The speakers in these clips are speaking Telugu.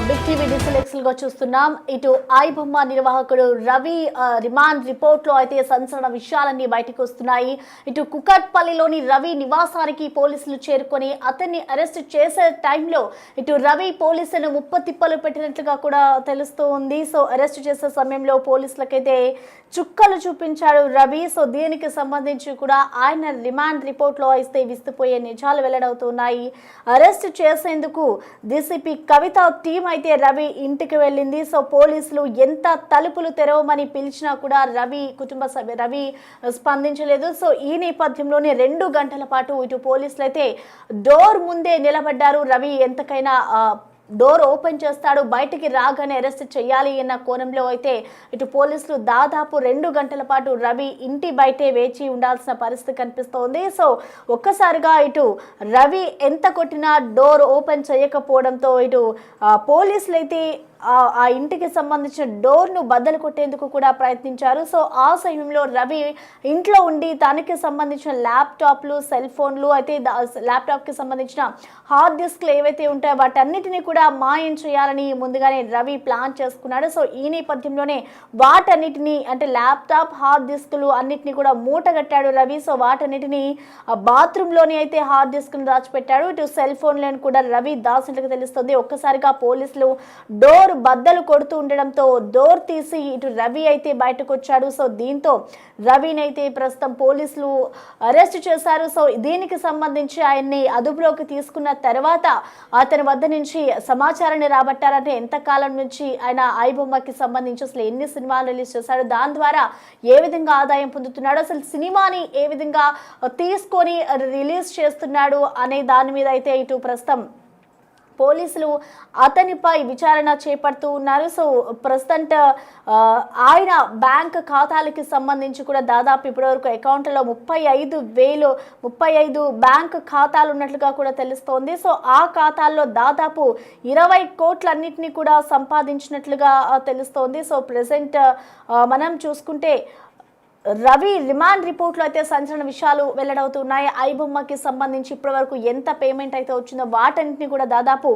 బిగ్ టీవీ డిజిటల్ గా చూస్తున్నాం. ఇటు ఐబొమ్మ నిర్వాహకుడు రవి రిమాండ్ రిపోర్ట్ లో అయితే సంచలన విషయాలన్నీ బయటకు వస్తున్నాయి. ఇటు కుకట్పల్లిలోని రవి నివాసానికి పోలీసులు చేరుకొని అతన్ని అరెస్ట్ చేసే టైంలో ఇటు రవి పోలీసులను ముప్పతిప్పలు పెట్టినట్లుగా కూడా తెలుస్తూ ఉంది. సో అరెస్ట్ చేసే సమయంలో పోలీసులకైతే చుక్కలు చూపించాడు రవి. సో దీనికి సంబంధించి కూడా ఆయన రిమాండ్ రిపోర్ట్ లో అయితే విస్తుపోయే నిజాలు వెల్లడవుతున్నాయి. అరెస్ట్ చేసేందుకు డీసీపీ కవిత టీం అయితే రవి ఇంటికి వెళ్ళింది. సో పోలీసులు ఎంత తలుపులు తెరవమని పిలిచినా కూడా కుటుంబ సభ్య రవి స్పందించలేదు. సో ఈ నేపథ్యంలోనే 2 గంటల పాటు ఇటు పోలీసులు అయితే డోర్ ముందే నిలబడ్డారు. రవి ఎంతకైనా డోర్ ఓపెన్ చేస్తాడు, బయటికి రాగానే అరెస్ట్ చేయాలి అన్న కోణంలో అయితే ఇటు పోలీసులు దాదాపు 2 గంటల పాటు రవి ఇంటి బయటే వేచి ఉండాల్సిన పరిస్థితి కనిపిస్తోంది. సో ఒక్కసారిగా ఇటు రవి ఎంత కొట్టినా డోర్ ఓపెన్ చేయకపోవడంతో ఇటు పోలీసులు అయితే ఆ ఇంటికి సంబంధించిన డోర్ను బద్దలు కొట్టేందుకు కూడా ప్రయత్నించారు. సో ఆ సమయంలో రవి ఇంట్లో ఉండి తనకి సంబంధించిన ల్యాప్టాప్లు, సెల్ ఫోన్లు అయితే ల్యాప్టాప్కి సంబంధించిన హార్డ్ డిస్క్లు ఏవైతే ఉంటాయో వాటన్నిటిని కూడా మాయం చేయాలని ముందుగానే రవి ప్లాన్ చేసుకున్నాడు. సో ఈ నేపథ్యంలోనే వాటన్నిటిని అంటే ల్యాప్టాప్, హార్డ్ డిస్కులు అన్నిటిని కూడా మూటగట్టాడు రవి. సో వాటన్నిటిని బాత్రూంలోనే అయితే హార్డ్ డిస్క్ను దాచిపెట్టాడు. ఇటు సెల్ ఫోన్లను కూడా రవి దాచినట్లుగా తెలుస్తుంది. ఒక్కసారిగా పోలీసులు డోర్ బద్దలు కొడుతూ ఉండడంతో డోర్ తీసి ఇటు రవి అయితే బయటకు వచ్చాడు. సో దీంతో రవిని అయితే ప్రస్తుతం పోలీసులు అరెస్ట్ చేశారు. సో దీనికి సంబంధించి ఆయన్ని అదుపులోకి తీసుకున్న తర్వాత అతని వద్ద నుంచి సమాచారాన్ని రాబట్టారంటే ఎంతకాలం నుంచి ఆయన ఐబొమ్మకి సంబంధించి అసలు ఎన్ని సినిమాలు రిలీజ్ చేశాడు, దాని ద్వారా ఏ విధంగా ఆదాయం పొందుతున్నాడు, అసలు సినిమాని ఏ విధంగా తీసుకొని రిలీజ్ చేస్తున్నాడు అనే దాని మీద అయితే ఇటు ప్రస్తుతం పోలీసులు అతనిపై విచారణ చేపడుతూ ఉన్నారు. సో ప్రస్తుతం ఆయన బ్యాంక్ ఖాతాలకి సంబంధించి కూడా దాదాపు ఇప్పటివరకు అకౌంట్లో 35 బ్యాంక్ ఖాతాలు ఉన్నట్లుగా కూడా తెలుస్తోంది. సో ఆ ఖాతాల్లో దాదాపు 20 కోట్లన్నింటినీ కూడా సంపాదించినట్లుగా తెలుస్తోంది. సో ప్రెసెంట్ మనం చూసుకుంటే రవి రిమాండ్ రిపోర్ట్లో అయితే సంచలన విషయాలు వెల్లడవుతున్నాయి. ఐబొమ్మకి సంబంధించి ఇప్పటివరకు ఎంత పేమెంట్ అయితే వచ్చిందో వాటన్నిటిని కూడా దాదాపు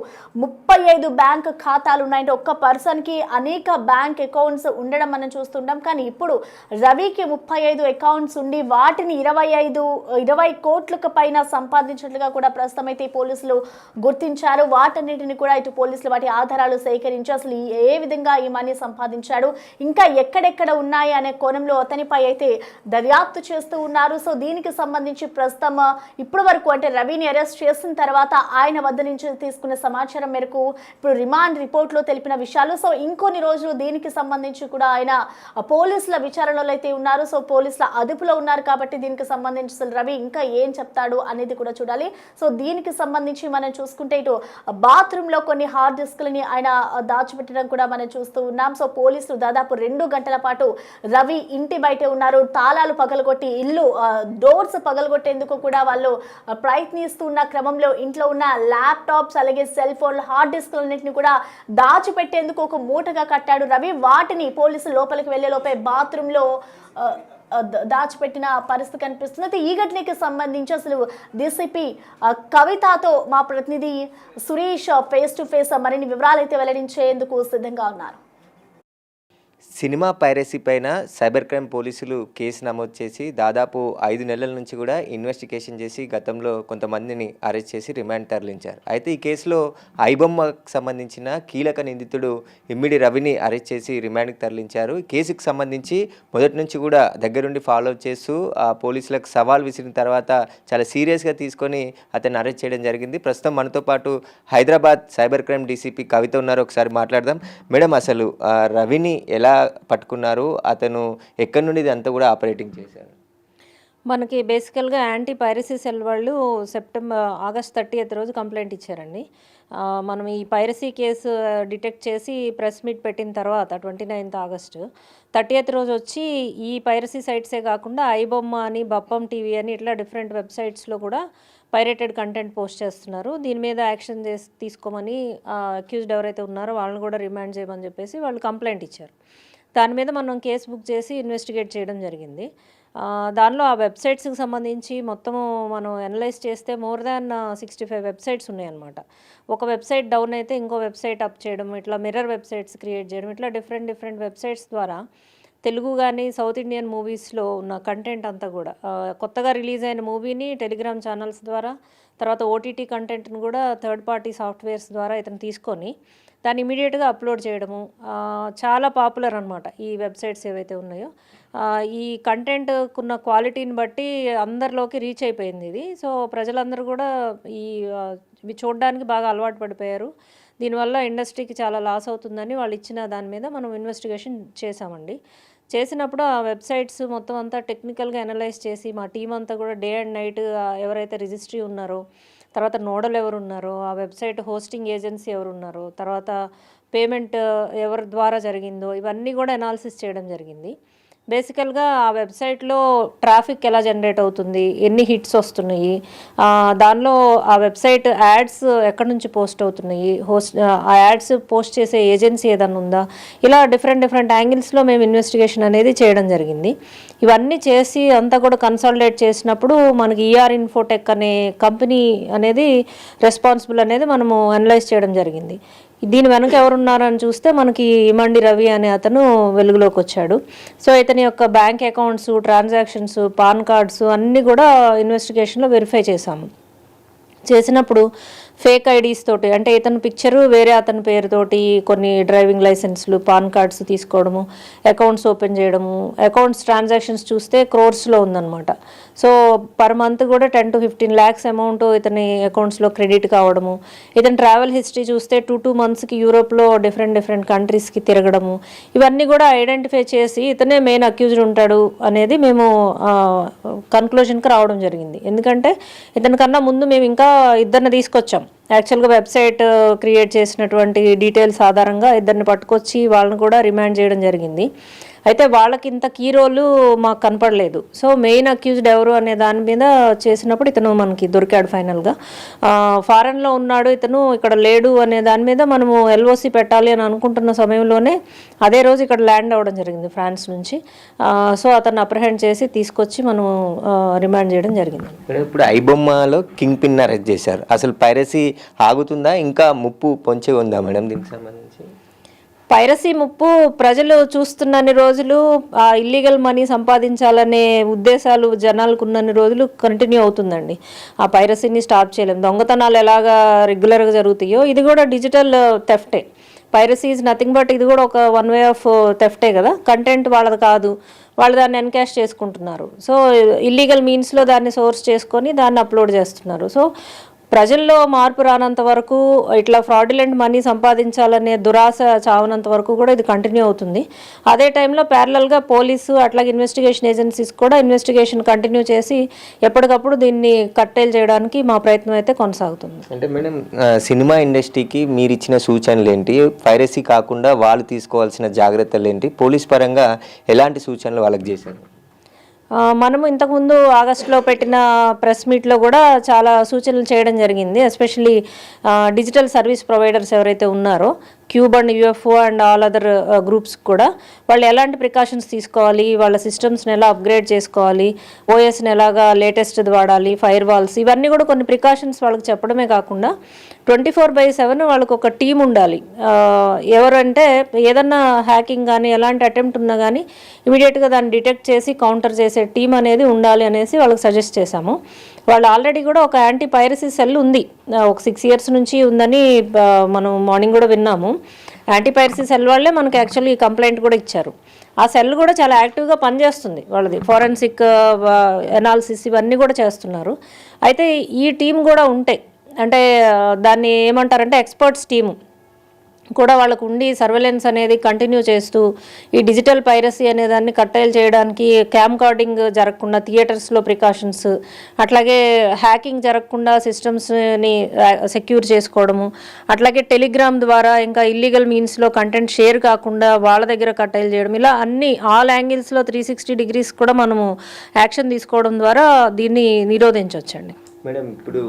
35 బ్యాంక్ ఖాతాలు ఉన్నాయంటే ఒక్క పర్సన్కి అనేక బ్యాంక్ అకౌంట్స్ ఉండడం మనం చూస్తుంటాం. కానీ ఇప్పుడు రవికి 35 అకౌంట్స్ ఉండి వాటిని 20 కోట్లకు పైన సంపాదించినట్లుగా కూడా ప్రస్తుతం అయితే పోలీసులు గుర్తించారు. వాటన్నిటిని కూడా ఇటు పోలీసులు వాటి ఆధారాలు సేకరించి అసలు ఏ విధంగా ఈ మనీ సంపాదించాడు, ఇంకా ఎక్కడెక్కడ ఉన్నాయి అనే కోణంలో అతనిపై దర్యాప్తు చేస్తూ ఉన్నారు. సో దీనికి సంబంధించి ప్రస్తుతం ఇప్పటి వరకు అంటే రవిని అరెస్ట్ చేసిన తర్వాత ఆయన వద్ద నుంచి తీసుకున్న సమాచారం మేరకు ఇప్పుడు రిమాండ్ రిపోర్ట్ లో తెలిపిన విషయాలు. సో ఇంకొన్ని రోజులు దీనికి సంబంధించి కూడా ఆయన పోలీసుల విచారణలో అయితే ఉన్నారు. సో పోలీసుల అదుపులో ఉన్నారు కాబట్టి దీనికి సంబంధించి అసలు రవి ఇంకా ఏం చెప్తాడు అనేది కూడా చూడాలి. సో దీనికి సంబంధించి మనం చూసుకుంటే ఇటు బాత్రూమ్ లో కొన్ని హార్డ్ డిస్క్లని ఆయన దాచిపెట్టడం కూడా మనం చూస్తూ ఉన్నాం. సో పోలీసులు దాదాపు 2 గంటల పాటు రవి ఇంటి బయట ఉన్నారు. తాళాలు పగలగొట్టి ఇల్లు డోర్స్ పగలగొట్టేందుకు కూడా వాళ్ళు ప్రయత్నిస్తున్న క్రమంలో ఇంట్లో ఉన్న ల్యాప్టాప్స్ అలాగే సెల్ ఫోన్, హార్డ్ డిస్క్లన్నింటిని కూడా దాచిపెట్టేందుకు ఒక మూటగా కట్టాడు రవి. వాటిని పోలీసులు లోపలికి వెళ్లే లోపే బాత్రూంలో దాచిపెట్టిన పరిస్థితి కనిపిస్తుంది. అయితే ఈ ఘటనకి సంబంధించి అసలు డీసీపీ కవితతో మా ప్రతినిధి సురేష్ ఫేస్ టు ఫేస్ మరిన్ని వివరాలు అయితే వెల్లడించేందుకు సిద్ధంగా ఉన్నారు. సినిమా పైరసీ పైన సైబర్ క్రైమ్ పోలీసులు కేసు నమోదు చేసి దాదాపు 5 నెలల నుంచి కూడా ఇన్వెస్టిగేషన్ చేసి గతంలో కొంతమందిని అరెస్ట్ చేసి రిమాండ్ తరలించారు. అయితే ఈ కేసులో ఐబొమ్మకు సంబంధించిన కీలక నిందితుడు ఇమ్మిడి రవిని అరెస్ట్ చేసి రిమాండ్కి తరలించారు. కేసుకు సంబంధించి మొదటి నుంచి కూడా దగ్గరుండి ఫాలో చేస్తూ పోలీసులకు సవాల్ విసిరిన తర్వాత చాలా సీరియస్గా తీసుకొని అతన్ని అరెస్ట్ చేయడం జరిగింది. ప్రస్తుతం మనతో పాటు హైదరాబాద్ సైబర్ క్రైమ్ డీసీపీ కవిత ఉన్నారు. ఒకసారి మాట్లాడదాం. మేడం, అసలు రవిని ఎలా పట్టుకున్నారు, అతను ఎక్కడి నుండి ఇదంతా కూడా ఆపరేటింగ్ చేశారు? మనకి బేసికల్గా యాంటీ పైరసీ సెల్ వాళ్ళు ఆగస్ట్ 30th రోజు కంప్లైంట్ ఇచ్చారండి. మనం ఈ పైరసీ కేసు డిటెక్ట్ చేసి ప్రెస్ మీట్ పెట్టిన తర్వాత 29th ఆగస్టు 30th రోజు వచ్చి ఈ పైరసీ సైట్సే కాకుండా ఐబొమ్మ అని, బప్పం టీవీ అని ఇట్లా డిఫరెంట్ వెబ్సైట్స్లో కూడా పైరేటెడ్ కంటెంట్ పోస్ట్ చేస్తున్నారు. దీని మీద యాక్షన్ తీసుకోమని అక్యూజ్డ్ ఎవరైతే ఉన్నారో వాళ్ళని కూడా రిమాండ్ చేయమని చెప్పేసి వాళ్ళు కంప్లైంట్ ఇచ్చారు. దాని మీద మనం కేసు బుక్ చేసి ఇన్వెస్టిగేట్ చేయడం జరిగింది. దానిలో ఆ వెబ్సైట్స్కి సంబంధించి మొత్తము మనం అనలైజ్ చేస్తే మోర్ దాన్ 65 వెబ్సైట్స్ ఉన్నాయన్నమాట. ఒక వెబ్సైట్ డౌన్ అయితే ఇంకో వెబ్సైట్ అప్ చేయడం, ఇట్లా మిర్రర్ వెబ్సైట్స్ క్రియేట్ చేయడం, ఇట్లా డిఫరెంట్ వెబ్సైట్స్ ద్వారా తెలుగు కానీ సౌత్ ఇండియన్ మూవీస్లో ఉన్న కంటెంట్ అంతా కూడా కొత్తగా రిలీజ్ అయిన మూవీని టెలిగ్రామ్ ఛానల్స్ ద్వారా, తర్వాత ఓటీటీ కంటెంట్ని కూడా థర్డ్ పార్టీ సాఫ్ట్వేర్స్ ద్వారా ఇతను తీసుకొని దాన్ని ఇమీడియట్గా అప్లోడ్ చేయడము చాలా పాపులర్ అనమాట ఈ వెబ్సైట్స్ ఏవైతే ఉన్నాయో. ఈ కంటెంట్కున్న క్వాలిటీని బట్టి అందరిలోకి రీచ్ అయిపోయింది ఇది. సో ప్రజలందరూ కూడా ఇవి చూడడానికి బాగా అలవాటు పడిపోయారు. దీనివల్ల ఇండస్ట్రీకి చాలా లాస్ అవుతుందని వాళ్ళు ఇచ్చిన దాని మీద మనం ఇన్వెస్టిగేషన్ చేసామండి. చేసినప్పుడు ఆ వెబ్సైట్స్ మొత్తం అంతా టెక్నికల్గా అనలైజ్ చేసి మా టీం అంతా కూడా డే అండ్ నైట్ ఎవరైతే రిజిస్ట్రీ ఉన్నారో, తర్వాత నోడల్ ఎవరున్నారో, ఆ వెబ్సైట్ హోస్టింగ్ ఏజెన్సీ ఎవరున్నారో, తర్వాత పేమెంట్ ఎవరి ద్వారా జరిగిందో ఇవన్నీ కూడా అనాలిసిస్ చేయడం జరిగింది. బేసికల్గా ఆ వెబ్సైట్లో ట్రాఫిక్ ఎలా జనరేట్ అవుతుంది, ఎన్ని హిట్స్ వస్తున్నాయి, దానిలో ఆ వెబ్సైట్ యాడ్స్ ఎక్కడి నుంచి పోస్ట్ అవుతున్నాయి, ఆ యాడ్స్ పోస్ట్ చేసే ఏజెన్సీ ఏదన్నా ఉందా, ఇలా డిఫరెంట్ యాంగిల్స్లో మేము ఇన్వెస్టిగేషన్ అనేది చేయడం జరిగింది. ఇవన్నీ చేసి అంతా కూడా కన్సాలిడేట్ చేసినప్పుడు మనకి ఈఆర్ ఇన్ఫోటెక్ అనే కంపెనీ అనేది రెస్పాన్సిబుల్ అనేది మనము అనలైజ్ చేయడం జరిగింది. దీని వెనక ఎవరున్నారని చూస్తే మనకి ఇమండి రవి అనే అతను వెలుగులోకి వచ్చాడు. సో ఇతని యొక్క bank accounts, transactions, pan cards అన్నీ కూడా ఇన్వెస్టిగేషన్లో వెరిఫై చేసినప్పుడు ఫేక్ ఐడీస్ తోటి, అంటే ఇతని పిక్చరు వేరే అతని పేరుతోటి కొన్ని డ్రైవింగ్ లైసెన్స్లు, పాన్ కార్డ్స్ తీసుకోవడము, అకౌంట్స్ ఓపెన్ చేయడము, అకౌంట్స్ ట్రాన్సాక్షన్స్ చూస్తే క్రోర్స్లో ఉందన్నమాట. సో పర్ మంత్ కూడా 10 to 15 lakhs అమౌంట్ ఇతని అకౌంట్స్లో క్రెడిట్ కావడము. ఇతని ట్రావెల్ హిస్టరీ చూస్తే 2 monthsకి యూరోప్లో డిఫరెంట్ కంట్రీస్కి తిరగడము, ఇవన్నీ కూడా ఐడెంటిఫై చేసి ఇతనే మెయిన్ అక్యూజ్డ్ ఉంటాడు అనేది మేము కన్క్లూజన్కి రావడం జరిగింది. ఎందుకంటే ఇతనికన్నా ముందు మేము ఇంకా ఇద్దరిని తీసుకొచ్చాం. యాక్చువల్గా వెబ్సైట్ క్రియేట్ చేసినటువంటి డీటెయిల్స్ ఆధారంగా ఇద్దరిని పట్టుకొచ్చి వాళ్ళని కూడా రిమాండ్ చేయడం జరిగింది. అయితే వాళ్ళకి ఇంత కీ రోలు మాకు కనపడలేదు. సో మెయిన్ అక్యూజ్డ్ ఎవరు అనే దాని మీద చేసినప్పుడు ఇతను మనకి దొరికాడు ఫైనల్గా. ఫారెన్లో ఉన్నాడు ఇతను, ఇక్కడ లేడు అనే దాని మీద మనము ఎల్ఓసి పెట్టాలి అని అనుకుంటున్న సమయంలోనే అదే రోజు ఇక్కడ ల్యాండ్ అవ్వడం జరిగింది ఫ్రాన్స్ నుంచి. సో అతన్ని అప్రహెండ్ చేసి తీసుకొచ్చి మనము రిమాండ్ చేయడం జరిగింది. ఇప్పుడు ఐబొమ్మలో కింగ్ పిన్ అరెస్ట్ చేశారు. అసలు పైరసీ ఆగుతుందా, ఇంకా ముప్పు పొంచి ఉందా మేడం దీనికి సంబంధించి? పైరసీ ముప్పు ప్రజలు చూస్తున్నన్ని రోజులు, ఇల్లీగల్ మనీ సంపాదించాలనే ఉద్దేశాలు జనాలకు ఉన్నన్ని రోజులు కంటిన్యూ అవుతుందండి. ఆ పైరసీని స్టాప్ చేయలేము. దొంగతనాలు ఎలాగా రెగ్యులర్గా జరుగుతాయో ఇది కూడా డిజిటల్ థెఫ్టే. పైరసీ ఈజ్ నథింగ్ బట్ ఇది కూడా ఒక వన్ వే ఆఫ్ థెఫ్టే కదా. కంటెంట్ వాళ్ళది కాదు, వాళ్ళు దాన్ని ఎన్కాష్ చేసుకుంటున్నారు. సో ఇల్లీగల్ మీన్స్లో దాన్ని సోర్స్ చేసుకొని దాన్ని అప్లోడ్ చేస్తున్నారు. సో ప్రజల్లో మార్పు రానంత వరకు, ఇట్లా ఫ్రాడ్యులెంట్ మనీ సంపాదించాలనే దురాశ చావనంత వరకు కూడా ఇది కంటిన్యూ అవుతుంది. అదే టైంలో ప్యారలల్గా పోలీసు అట్లాగే ఇన్వెస్టిగేషన్ ఏజెన్సీస్ కూడా ఇన్వెస్టిగేషన్ కంటిన్యూ చేసి ఎప్పటికప్పుడు దీన్ని కట్టేలు చేయడానికి మా ప్రయత్నం అయితే కొనసాగుతుంది. అంటే మేడం, సినిమా ఇండస్ట్రీకి మీరు ఇచ్చిన సూచనలు ఏంటి? పైరసీ కాకుండా వాళ్ళు తీసుకోవాల్సిన జాగ్రత్తలు ఏంటి? పోలీస్ పరంగా ఎలాంటి సూచనలు వాళ్ళకి చేశారు? మనము ఇంతకుముందు ఆగస్టులో పెట్టిన ప్రెస్ మీట్లో కూడా చాలా సూచనలు చేయడం జరిగింది. ఎస్పెషల్లీ డిజిటల్ సర్వీస్ ప్రొవైడర్స్ ఎవరైతే ఉన్నారో, cube and UFO and all other groups కూడా వాళ్ళు ఎలాంటి ప్రికాషన్స్ తీసుకోవాలి, వాళ్ళ సిస్టమ్స్ని ఎలా అప్గ్రేడ్ చేసుకోవాలి, ఓఎస్ని ఎలాగా లేటెస్ట్ది వాడాలి, ఫైర్ వాల్స్, ఇవన్నీ కూడా కొన్ని ప్రికాషన్స్ వాళ్ళకి చెప్పడమే కాకుండా 24/7 వాళ్ళకు ఒక టీం ఉండాలి. ఎవరంటే ఏదన్నా హ్యాకింగ్ కానీ ఎలాంటి అటెంప్ట్ ఉన్నా కానీ ఇమీడియట్గా దాన్ని డిటెక్ట్ చేసి కౌంటర్ చేసే టీం అనేది ఉండాలి అనేసి వాళ్ళకి సజెస్ట్ చేశాము. వాళ్ళు ఆల్రెడీ కూడా ఒక యాంటీ పైరసీ సెల్ ఉంది, ఒక 6 years నుంచి ఉందని మనం మార్నింగ్ కూడా విన్నాము. యాంటీ పైరసీ సెల్ వాళ్ళే మనకి యాక్చువల్లీ కంప్లైంట్ కూడా ఇచ్చారు. ఆ సెల్ కూడా చాలా యాక్టివ్గా పనిచేస్తుంది, వాళ్ళది ఫోరెన్సిక్ ఎనాలిసిస్ ఇవన్నీ కూడా చేస్తున్నారు. అయితే ఈ టీం కూడా ఉంటే, అంటే దాన్ని ఏమంటారంటే ఎక్స్పర్ట్స్ టీము కూడా వాళ్ళకు ఉండి సర్వేలెన్స్ అనేది కంటిన్యూ చేస్తూ ఈ డిజిటల్ పైరసీ అనే దాన్ని కట్టేలు చేయడానికి క్యామ్ కార్డింగ్ జరగకుండా థియేటర్స్లో ప్రికాషన్స్, అట్లాగే హ్యాకింగ్ జరగకుండా సిస్టమ్స్ని సెక్యూర్ చేసుకోవడము, అట్లాగే టెలిగ్రామ్ ద్వారా ఇంకా ఇల్లీగల్ మీన్స్లో కంటెంట్ షేర్ కాకుండా వాళ్ళ దగ్గర కట్టేలు చేయడం, ఇలా అన్ని ఆల్ యాంగిల్స్లో 360 degrees కూడా మనము యాక్షన్ తీసుకోవడం ద్వారా దీన్ని నిరోధించవచ్చండి. మేడం, ఇప్పుడు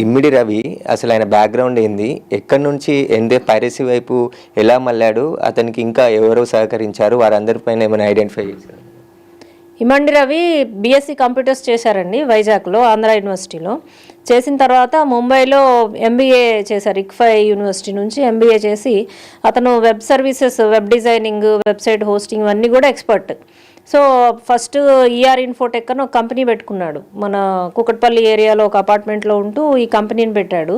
ఇమ్మిడి రవి అసలు ఆయన బ్యాక్గ్రౌండ్ ఏంది, ఎక్కడి నుంచి పైరసీ వైపు ఎలా మళ్ళాడు, అతనికి ఇంకా ఎవరో సహకరించారు, వారందరిపైన ఏమైనా ఐడెంటిఫై చేశారు? ఇమండి రవి బీఎస్సీ కంప్యూటర్స్ చేశారండి వైజాగ్లో, ఆంధ్ర యూనివర్సిటీలో. చేసిన తర్వాత ముంబైలో ఎంబీఏ చేశారు, ఇక్ఫై యూనివర్సిటీ నుంచి ఎంబీఏ చేసి అతను web services, web designing, website hosting అన్నీ కూడా expert. So first ER infotech అని ఒక కంపెనీ పెట్టుకున్నాడు. మన కూకట్పల్లి ఏరియాలో ఒక అపార్ట్మెంట్లో ఉంటూ ఈ కంపెనీని పెట్టాడు.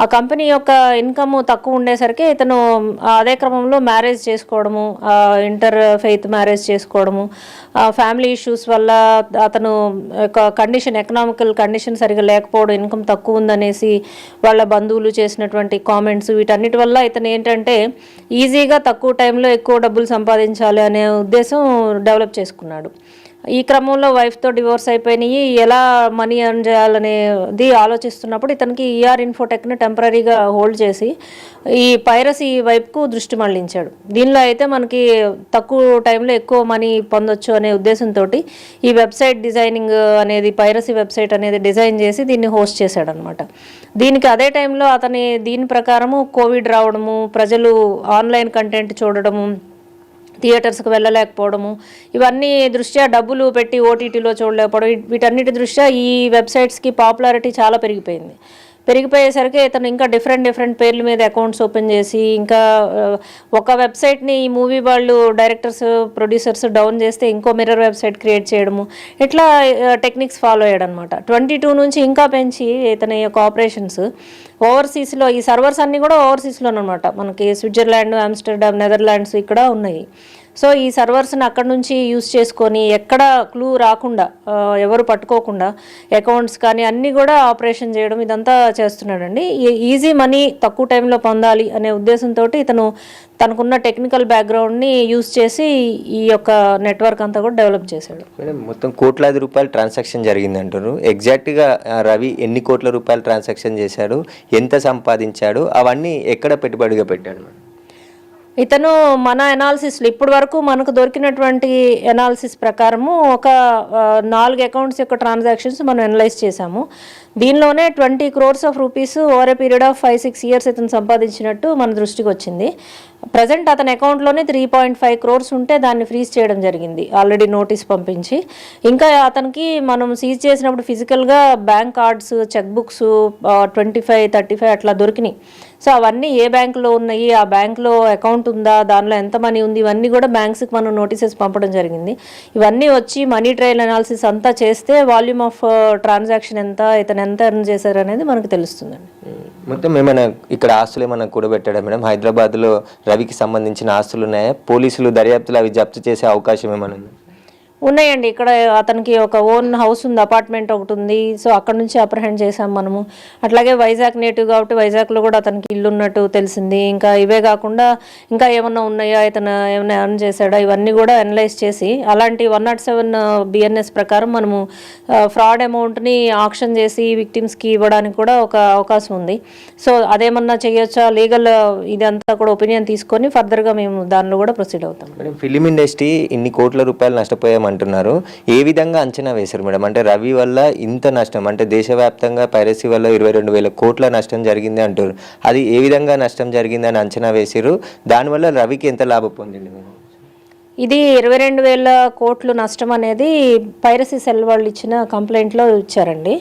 ఆ కంపెనీ యొక్క ఇన్కమ్ తక్కువ ఉండేసరికి ఇతను అదే క్రమంలో మ్యారేజ్ చేసుకోవడము, ఇంటర్ ఫెయిత్ మ్యారేజ్ చేసుకోవడము, ఫ్యామిలీ ఇష్యూస్ వల్ల అతను యొక్క కండిషన్, ఎకనామికల్ కండిషన్ సరిగా లేకపోవడం, ఇన్కమ్ తక్కువ ఉందనేసి వాళ్ళ బంధువులు చేసినటువంటి కామెంట్స్, వీటన్నిటి వల్ల ఇతను ఏంటంటే ఈజీగా తక్కువ టైంలో ఎక్కువ డబ్బులు సంపాదించాలి అనే ఉద్దేశం డెవలప్ చేసుకున్నాడు. ఈ క్రమంలో వైఫ్తో డివోర్స్ అయిపోయినాయి. ఎలా మనీ ఎర్న్ చేయాలనేది ఆలోచిస్తున్నప్పుడు ఇతనికి ఈఆర్ ఇన్ఫోటెక్ని టెంపరీగా హోల్డ్ చేసి ఈ పైరసీ వైపుకు దృష్టి మళ్లించాడు. దీనిలో అయితే మనకి తక్కువ టైంలో ఎక్కువ మనీ పొందొచ్చు అనే ఉద్దేశంతో ఈ వెబ్సైట్ డిజైనింగ్ అనేది, పైరసీ వెబ్సైట్ అనేది డిజైన్ చేసి దీన్ని హోస్ట్ చేశాడు అనమాట. దీనికి అదే టైంలో దీని ప్రకారము కోవిడ్ రావడము, ప్రజలు ఆన్లైన్ కంటెంట్ చూడడము, థియేటర్స్కి వెళ్ళలేకపోవడము, ఇవన్నీ దృష్ట్యా డబ్బులు పెట్టి ఓటీటీలో చూడలేకపోవడం, వీటన్నిటి దృష్ట్యా ఈ వెబ్సైట్స్కి పాపులారిటీ చాలా పెరిగిపోయేసరికి ఇతను ఇంకా డిఫరెంట్ పేర్ల మీద అకౌంట్స్ ఓపెన్ చేసి, ఇంకా ఒక వెబ్సైట్ని ఈ మూవీ వాళ్ళు డైరెక్టర్స్, ప్రొడ్యూసర్స్ డౌన్ చేస్తే ఇంకో మిర్రర్ వెబ్సైట్ క్రియేట్ చేయడము, ఇట్లా టెక్నిక్స్ ఫాలో అయ్యాడనమాట. 22 నుంచి ఇంకా పెంచి ఇతని యొక్క ఆపరేషన్స్ ఓవర్సీస్లో, ఈ సర్వర్స్ అన్నీ కూడా ఓవర్సీస్లోనమాట, మనకి స్విట్జర్లాండ్, ఆమ్స్టర్డామ్, నెదర్లాండ్స్ ఇక్కడ ఉన్నాయి. సో ఈ సర్వర్స్ని అక్కడ నుంచి యూస్ చేసుకొని ఎక్కడ క్లూ రాకుండా, ఎవరు పట్టుకోకుండా అకౌంట్స్ కానీ అన్నీ కూడా ఆపరేషన్ చేయడం, ఇదంతా చేస్తున్నాడండి. ఈజీ మనీ తక్కువ టైంలో పొందాలి అనే ఉద్దేశంతో ఇతను తనకున్న టెక్నికల్ బ్యాక్గ్రౌండ్ని యూస్ చేసి ఈ యొక్క నెట్వర్క్ అంతా కూడా డెవలప్ చేశాడు. మేడం, మొత్తం కోట్లాది రూపాయలు ట్రాన్సాక్షన్ జరిగింది అంటారు. ఎగ్జాక్ట్గా రవి ఎన్ని కోట్ల రూపాయలు ట్రాన్సాక్షన్ చేశాడు, ఎంత సంపాదించాడు, అవన్నీ ఎక్కడ పెట్టుబడిగా పెట్టాడు మేడం? ఇతను మన ఎనాలిసిస్లో ఇప్పటి వరకు మనకు దొరికినటువంటి ఎనాలిసిస్ ప్రకారము ఒక 4 అకౌంట్స్ యొక్క ట్రాన్సాక్షన్స్ మనం అనలైజ్ చేశాము. దీనిలోనే 20 crores of rupees over a period of 5-6 years ఇతను సంపాదించినట్టు మన దృష్టికి వచ్చింది. ప్రజెంట్ అతని అకౌంట్లోనే 3.5 crores ఉంటే దాన్ని ఫ్రీజ్ చేయడం జరిగింది, ఆల్రెడీ నోటీస్ పంపించి. ఇంకా అతనికి మనం సీజ్ చేసినప్పుడు ఫిజికల్గా బ్యాంక్ కార్డ్స్, చెక్ బుక్స్ 25-35 అట్లా దొరికినాయి. సో అవన్నీ ఏ బ్యాంకులో ఉన్నాయి, ఆ బ్యాంకులో అకౌంట్ ఉందా, దానిలో ఎంత మనీ ఉంది, ఇవన్నీ కూడా బ్యాంక్స్కి మనం నోటీసెస్ పంపడం జరిగింది. ఇవన్నీ వచ్చి మనీ ట్రయల్ అనాలిసిస్ అంతా చేస్తే వాల్యూమ్ ఆఫ్ ట్రాన్సాక్షన్ ఎంత, ఇతను ఎంత ఎర్న్ చేశారు అనేది మనకు తెలుస్తుందండి. మొత్తం ఏమైనా ఇక్కడ ఆస్తులు ఏమైనా కూడబెట్టాడా మేడం? హైదరాబాద్లో రవికి సంబంధించిన ఆస్తులు ఉన్నాయా? పోలీసులు దర్యాప్తులు అవి జప్తు చేసే అవకాశం ఏమైనా ఉంది? ఉన్నాయండి. ఇక్కడ అతనికి ఒక ఓన్ హౌస్ ఉంది, అపార్ట్మెంట్ ఒకటి ఉంది. సో అక్కడ నుంచి అప్రహెండ్ చేసాం మనము. అట్లాగే వైజాగ్ నేటివ్ కాబట్టి వైజాగ్లో కూడా అతనికి ఇల్లు ఉన్నట్టు తెలిసింది. ఇంకా ఇవే కాకుండా ఇంకా ఏమన్నా ఉన్నాయా, ఇతను ఏమైనా ఎర్న్ చేశాడా, ఇవన్నీ కూడా అనలైజ్ చేసి అలాంటి 107 BNS ప్రకారం మనము ఫ్రాడ్ అమౌంట్ని ఆక్షన్ చేసి విక్టిమ్స్కి ఇవ్వడానికి కూడా ఒక అవకాశం ఉంది. సో అదేమన్నా చేయొచ్చా, లీగల్ ఇదంతా కూడా ఒపీనియన్ తీసుకొని ఫర్దర్గా మేము దానిలో కూడా ప్రొసీడ్ అవుతాం. ఫిలిం ఇండస్ట్రీ ఇన్ని కోట్ల రూపాయలు నష్టపోయాం అంటున్నారు. ఏ విధంగా అంచనా వేశారు మేడం? అంటే రవి వల్ల ఇంత నష్టం, అంటే దేశవ్యాప్తంగా పైరసీ వల్ల 22,000 కోట్ల నష్టం జరిగింది అంటారు. అది ఏ విధంగా నష్టం జరిగిందని అంచనా వేశారు? దానివల్ల రవికి ఎంత లాభం పొందింది మేడం? ఇది 22,000 కోట్లు నష్టం అనేది పైరసీ సెల్ వాళ్ళు ఇచ్చిన కంప్లైంట్లో ఇచ్చారండి.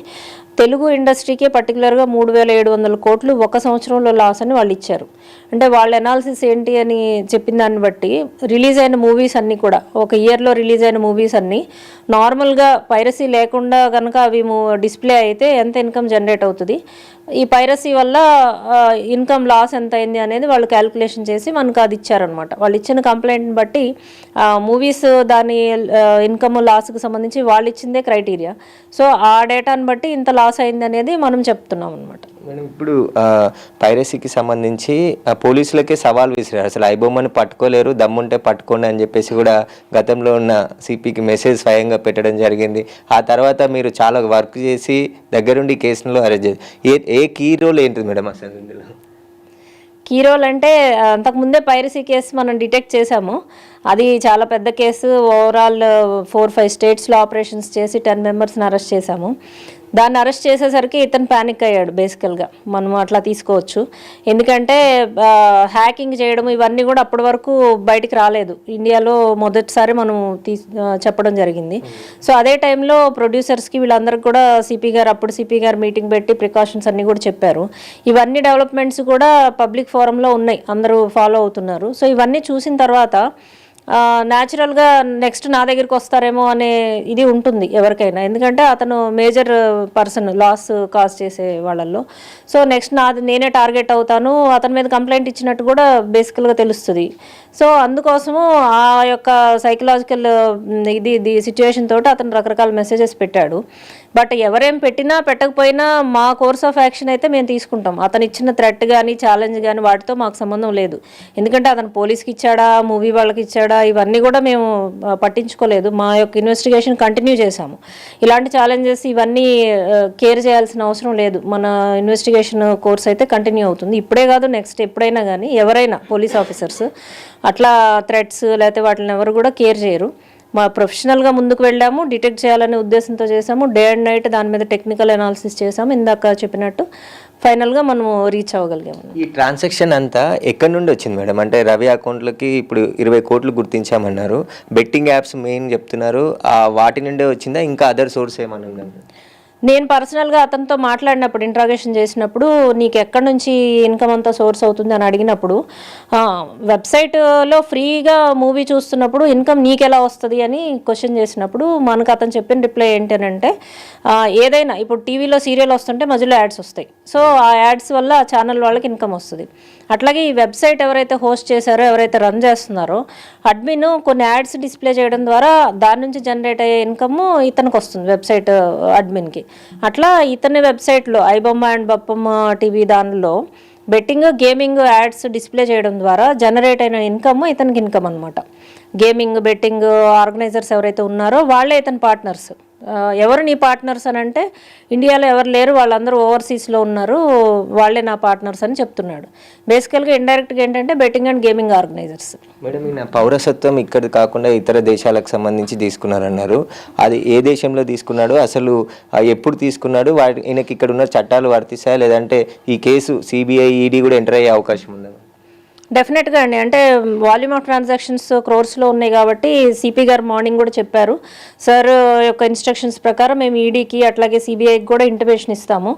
తెలుగు ఇండస్ట్రీకే పర్టికులర్గా 3,700 కోట్లు ఒక సంవత్సరంలో లాస్ అని వాళ్ళు ఇచ్చారు. అంటే వాళ్ళ అనాలిసిస్ ఏంటి అని చెప్పిన దాన్ని బట్టి రిలీజ్ అయిన మూవీస్ అన్నీ కూడా, ఒక ఇయర్లో రిలీజ్ అయిన మూవీస్ అన్నీ నార్మల్గా పైరసీ లేకుండా కనుక అవి డిస్ప్లే అయితే ఎంత ఇన్కమ్ జనరేట్ అవుతుంది, ఈ పైరసీ వల్ల ఇన్కమ్ లాస్ ఎంత అయింది అనేది వాళ్ళు క్యాలిక్యులేషన్ చేసి మనకు అది ఇచ్చారనమాట. వాళ్ళు ఇచ్చిన కంప్లైంట్ని బట్టి మూవీస్ దాని ఇన్కమ్ లాస్కి సంబంధించి వాళ్ళు ఇచ్చిందే క్రైటీరియా. సో ఆ డేటాని బట్టి ఇంత లాస్ అయింది అనేది మనం చెప్తున్నాం అనమాట. మేడం, ఇప్పుడు పైరసీకి సంబంధించి పోలీసులకే సవాల్ విసిరారు. అసలు ఐబొమ్మని పట్టుకోలేరు, దమ్ముంటే పట్టుకోండి అని చెప్పేసి కూడా గతంలో ఉన్న సిపికి మెసేజ్ స్వయంగా పెట్టడం జరిగింది. ఆ తర్వాత మీరు చాలా వర్క్ చేసి దగ్గరుండి కేసులో అరెస్ట్ చేసి ఏ కీ రోల్ ఏంటిది మేడం అసలు ఇందులో? కీ రోల్ అంటే అంతకుముందే పైరసీ కేసు మనం డిటెక్ట్ చేశాము. అది చాలా పెద్ద కేసు. ఓవరాల్ 4-5 స్టేట్స్లో ఆపరేషన్స్ చేసి 10 మెంబర్స్ని అరెస్ట్ చేశాము. దాన్ని అరెస్ట్ చేసేసరికి ఇతను ప్యానిక్ అయ్యాడు బేసికల్గా, మనం అట్లా తీసుకోవచ్చు. ఎందుకంటే హ్యాకింగ్ చేయడం ఇవన్నీ కూడా అప్పటి వరకు బయటికి రాలేదు, ఇండియాలో మొదటిసారి మనం చెప్పడం జరిగింది. సో అదే టైంలో ప్రొడ్యూసర్స్కి వీళ్ళందరికీ కూడా అప్పుడు సిపి గారు మీటింగ్ పెట్టి ప్రికాషన్స్ అన్నీ కూడా చెప్పారు. ఇవన్నీ డెవలప్మెంట్స్ కూడా పబ్లిక్ ఫోరంలో ఉన్నాయి, అందరూ ఫాలో అవుతున్నారు. సో ఇవన్నీ చూసిన తర్వాత న్యాచురల్గా నెక్స్ట్ నా దగ్గరికి వస్తారేమో అనే ఇది ఉంటుంది ఎవరికైనా, ఎందుకంటే అతను మేజర్ పర్సన్ లాస్ కాజ్ చేసే వాళ్ళల్లో. సో నెక్స్ట్ నేనే టార్గెట్ అవుతాను, అతని మీద కంప్లైంట్ ఇచ్చినట్టు కూడా బేసికల్గా తెలుస్తుంది. సో అందుకోసము ఆ యొక్క సైకలాజికల్ ఇది సిచ్యువేషన్ తోటి అతను రకరకాల మెసేజెస్ పెట్టాడు. బట్ ఎవరేం పెట్టినా పెట్టకపోయినా మా కోర్స్ ఆఫ్ యాక్షన్ అయితే మేము తీసుకుంటాం. అతను ఇచ్చిన థ్రెట్ కానీ ఛాలెంజ్ కానీ వాటితో మాకు సంబంధం లేదు. ఎందుకంటే అతను పోలీస్కి ఇచ్చాడా, మూవీ వాళ్ళకి ఇచ్చాడా, ఇవన్నీ కూడా మేము పట్టించుకోలేదు. మా యొక్క ఇన్వెస్టిగేషన్ కంటిన్యూ చేశాము. ఇలాంటి ఛాలెంజెస్ ఇవన్నీ కేర్ చేయాల్సిన అవసరం లేదు. మన ఇన్వెస్టిగేషన్ కోర్స్ అయితే కంటిన్యూ అవుతుంది. ఇప్పుడే కాదు, నెక్స్ట్ ఎప్పుడైనా కానీ ఎవరైనా పోలీస్ ఆఫీసర్స్ అట్లా థ్రెట్స్ లేకపోతే వాటిని ఎవరు కూడా కేర్ చేయరు. మా ప్రొఫెషనల్గా ముందుకు వెళ్ళాము, డిటెక్ట్ చేయాలనే ఉద్దేశంతో చేసాము. డే అండ్ నైట్ దాని మీద టెక్నికల్ అనాలిసిస్ చేసాము. ఇందాక చెప్పినట్టు ఫైనల్గా మనము రీచ్ అవ్వగలిగాము. ఈ ట్రాన్సాక్షన్ అంతా ఎక్కడి నుండి వచ్చింది మేడం? అంటే రవి అకౌంట్లకి ఇప్పుడు 20 కోట్లు గుర్తించామన్నారు, బెట్టింగ్ యాప్స్ మెయిన్ చెప్తున్నారు, వాటి నుండే వచ్చిందా, ఇంకా అదర్ సోర్స్ ఏమన్నా ఉందా? నేను పర్సనల్గా అతనితో మాట్లాడినప్పుడు, ఇంట్రాగేషన్ చేసినప్పుడు, నీకు ఎక్కడి నుంచి ఇన్కమ్ అంతా సోర్స్ అవుతుంది అని అడిగినప్పుడు, వెబ్సైట్లో ఫ్రీగా మూవీ చూస్తున్నప్పుడు ఇన్కమ్ నీకు ఎలా వస్తుంది అని క్వశ్చన్ చేసినప్పుడు మనకు అతను చెప్పిన రిప్లై ఏంటంటే, ఏదైనా ఇప్పుడు టీవీలో సీరియల్ వస్తుంటే మధ్యలో యాడ్స్ వస్తాయి. సో ఆ యాడ్స్ వల్ల ఆ ఛానల్ వాళ్ళకి ఇన్కమ్ వస్తుంది. అట్లాగే ఈ వెబ్సైట్ ఎవరైతే హోస్ట్ చేశారో, ఎవరైతే రన్ చేస్తున్నారో, అడ్మిన్ కొన్ని యాడ్స్ డిస్ప్లే చేయడం ద్వారా దాని నుంచి జనరేట్ అయ్యే ఇన్కమ్ ఇతనికి వస్తుంది, వెబ్సైట్ అడ్మిన్కి. అట్లా ఇతని వెబ్సైట్లో ఐబొమ్మ అండ్ బప్పమ్మ టీవీ దానిలో బెట్టింగ్, గేమింగ్ యాడ్స్ డిస్ప్లే చేయడం ద్వారా జనరేట్ అయిన ఇన్కమ్ ఇతనికి ఇన్కమ్ అనమాట. గేమింగ్, బెట్టింగ్ ఆర్గనైజర్స్ ఎవరైతే ఉన్నారో వాళ్ళే ఇతని పార్ట్నర్స్. ఎవరు నీ పార్ట్నర్స్ అని అంటే, ఇండియాలో ఎవరు లేరు, వాళ్ళందరూ ఓవర్సీస్లో ఉన్నారు, వాళ్ళే నా పార్ట్నర్స్ అని చెప్తున్నాడు. బేసికల్గా ఇండైరెక్ట్గా ఏంటంటే betting and gaming organisers. Madam, ఈయన పౌరసత్వం ఇక్కడ కాకుండా ఇతర దేశాలకు సంబంధించి తీసుకున్నారన్నారు. అది ఏ దేశంలో తీసుకున్నాడు, అసలు ఎప్పుడు తీసుకున్నాడు, ఈయనకి ఇక్కడ ఉన్న చట్టాలు వర్తిస్తాయా, లేదంటే ఈ కేసు సిబిఐ, ఈడీ కూడా ఎంటర్ అయ్యే అవకాశం ఉందా? డెఫినెట్గా అండి. అంటే వాల్యూమ్ ఆఫ్ ట్రాన్సాక్షన్స్ క్రోర్స్లో ఉన్నాయి కాబట్టి సిపి గారు మార్నింగ్ కూడా చెప్పారు, సార్ యొక్క ఇన్స్ట్రక్షన్స్ ప్రకారం మేము ఈడీకి అట్లాగే సిబిఐకి కూడా ఇంటిమేషన్ ఇస్తాము,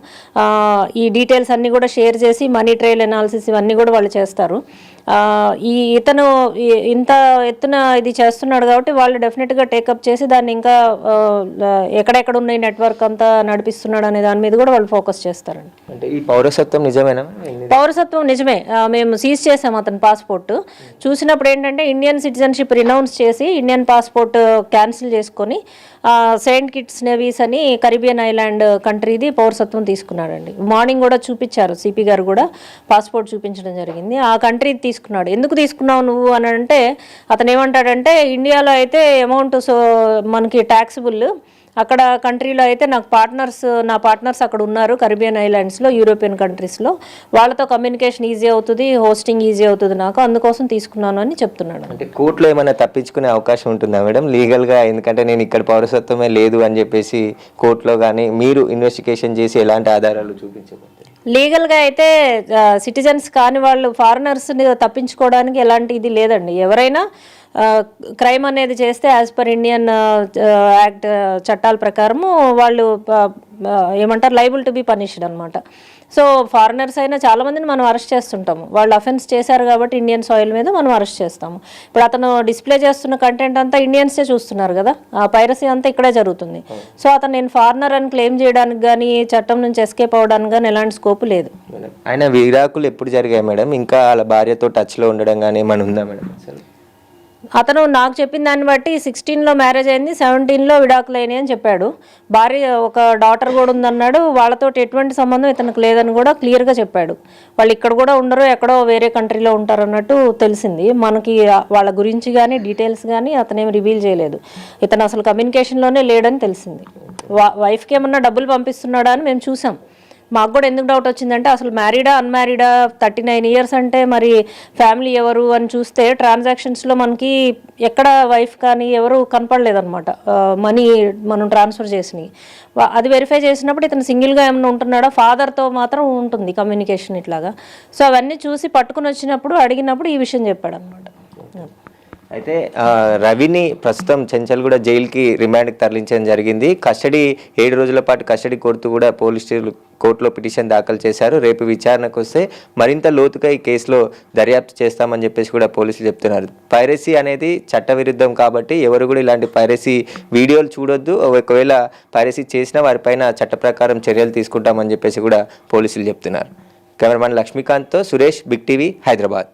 ఈ డీటెయిల్స్ అన్నీ కూడా షేర్ చేసి మనీ ట్రయల్ అనాలిసిస్ ఇవన్నీ కూడా వాళ్ళు చేస్తారు. ఇతను ఇంత ఎత్తున ఇది చేస్తున్నాడు కాబట్టి వాళ్ళు డెఫినెట్గా టేకప్ చేసి దాన్ని ఇంకా ఎక్కడెక్కడ ఉన్న నెట్వర్క్ అంతా నడిపిస్తున్నాడు అనే దాని మీద కూడా వాళ్ళు ఫోకస్ చేస్తారండి. అంటే ఈ పౌరసత్వం నిజమేనా? పౌరసత్వం నిజమే. మేము సీజ్ చేసాము అతని పాస్పోర్ట్. చూసినప్పుడు ఏంటంటే ఇండియన్ సిటిజన్షిప్ రినౌన్స్ చేసి ఇండియన్ పాస్పోర్ట్ క్యాన్సిల్ చేసుకొని సెయింట్ కిట్స్ నెవీస్ అని కరీబియన్ ఐలాండ్ కంట్రీది పౌరసత్వం తీసుకున్నాడండి. మార్నింగ్ కూడా చూపించారు, సిపి గారు కూడా పాస్పోర్ట్ చూపించడం జరిగింది. ఆ కంట్రీ తీసుకున్నాడు. ఎందుకు తీసుకున్నావు నువ్వు అని అంటే, అతను ఏమంటాడంటే, ఇండియాలో అయితే అమౌంట్ మనకి ట్యాక్సిబుల్, అక్కడ కంట్రీలో అయితే నా పార్ట్నర్స్ అక్కడ ఉన్నారు కరీబియన్ ఐలాండ్స్లో, యూరోపియన్ కంట్రీస్లో, వాళ్ళతో కమ్యూనికేషన్ ఈజీ అవుతుంది, హోస్టింగ్ ఈజీ అవుతుంది నాకు, అందుకోసం తీసుకున్నాను అని చెప్తున్నాడు. అంటే కోర్టులో ఏమైనా తప్పించుకునే అవకాశం ఉంటుందా మేడం లీగల్గా? ఎందుకంటే నేను ఇక్కడ పౌరసత్వమే లేదు అని చెప్పేసి కోర్టులో కానీ మీరు ఇన్వెస్టిగేషన్ చేసి ఎలాంటి ఆధారాలు చూపించబోతారు? లీగల్గా అయితే సిటిజన్స్ కాని వాళ్ళు ఫారినర్స్ని తప్పించుకోవడానికి ఎలాంటి ఇది లేదండి. ఎవరైనా క్రైమ్ అనేది చేస్తే యాజ్ పర్ ఇండియన్ యాక్ట్ చట్టాల ప్రకారము వాళ్ళు ఏమంటారు, లైబుల్ టు బి పనిష్డ్ అనమాట. సో ఫారినర్స్ అయినా చాలామందిని మనం అరెస్ట్ చేస్తుంటాము, వాళ్ళు అఫెన్స్ చేశారు కాబట్టి ఇండియన్ సాయిల్ మీద మనం అరెస్ట్ చేస్తాము. ఇప్పుడు అతను డిస్ప్లే చేస్తున్న కంటెంట్ అంతా ఇండియన్సే చూస్తున్నారు కదా, ఆ పైరసీ అంతా ఇక్కడే జరుగుతుంది. సో అతను నేను ఫారినర్ అని క్లెయిమ్ చేయడానికి కానీ, చట్టం నుంచి ఎస్కేప్ అవ్వడానికి కానీ ఎలాంటి స్కోప్ లేదు. ఆయన విడాకులు ఎప్పుడు జరిగాయి మేడం? ఇంకా వాళ్ళ భార్యతో టచ్లో ఉండడం కానీ ఏమైనా ఉందా మేడం? అతను నాకు చెప్పిన దాన్ని బట్టి 16లో మ్యారేజ్ అయింది, 17లో విడాకులు అయినాయి అని చెప్పాడు. భార్య ఒక డాటర్ కూడా ఉందన్నాడు. వాళ్ళతో ఎటువంటి సంబంధం ఇతనికి లేదని కూడా క్లియర్గా చెప్పాడు. వాళ్ళు ఇక్కడ కూడా ఉండరు, ఎక్కడో వేరే కంట్రీలో ఉంటారు అన్నట్టు తెలిసింది మనకి. వాళ్ళ గురించి కానీ డీటెయిల్స్ కానీ అతనేమి రివీల్ చేయలేదు. ఇతను అసలు కమ్యూనికేషన్లోనే లేడని తెలిసింది. వైఫ్కి ఏమన్నా డబ్బులు పంపిస్తున్నాడా అని మేము చూసాం. మాకు కూడా ఎందుకు డౌట్ వచ్చిందంటే అసలు మ్యారీడా అన్మ్యారీడా 39 ఇయర్స్ అంటే మరి ఫ్యామిలీ ఎవరు అని చూస్తే ట్రాన్సాక్షన్స్లో మనకి ఎక్కడ వైఫ్ కానీ ఎవరు కనపడలేదన్నమాట. మనీ మనం ట్రాన్స్ఫర్ చేసినవి అది వెరిఫై చేసినప్పుడు ఇతను సింగిల్గా ఏమైనా ఉంటున్నాడా, ఫాదర్తో మాత్రం ఉంటుంది కమ్యూనికేషన్ ఇట్లాగా. సో అవన్నీ చూసి పట్టుకుని వచ్చినప్పుడు అడిగినప్పుడు ఈ విషయం చెప్పాడు అనమాట. అయితే రవిని ప్రస్తుతం చెంచల్గూడ జైలుకి రిమాండ్కి తరలించడం జరిగింది. కస్టడీ 7 రోజుల పాటు కస్టడీ కోరుతూ కూడా పోలీసులు కోర్టులో పిటిషన్ దాఖలు చేశారు. రేపు విచారణకు వస్తే మరింత లోతుగా ఈ కేసులో దర్యాప్తు చేస్తామని చెప్పేసి కూడా పోలీసులు చెప్తున్నారు. పైరసీ అనేది చట్టవిరుద్ధం కాబట్టి ఎవరు కూడా ఇలాంటి పైరసీ వీడియోలు చూడొద్దు. ఒకవేళ పైరసీ చేసినా వారిపైన చట్ట ప్రకారం చర్యలు తీసుకుంటామని చెప్పేసి కూడా పోలీసులు చెప్తున్నారు. కెమెరామెన్ లక్ష్మీకాంత్తో సురేష్, బిగ్ టీవీ, హైదరాబాద్.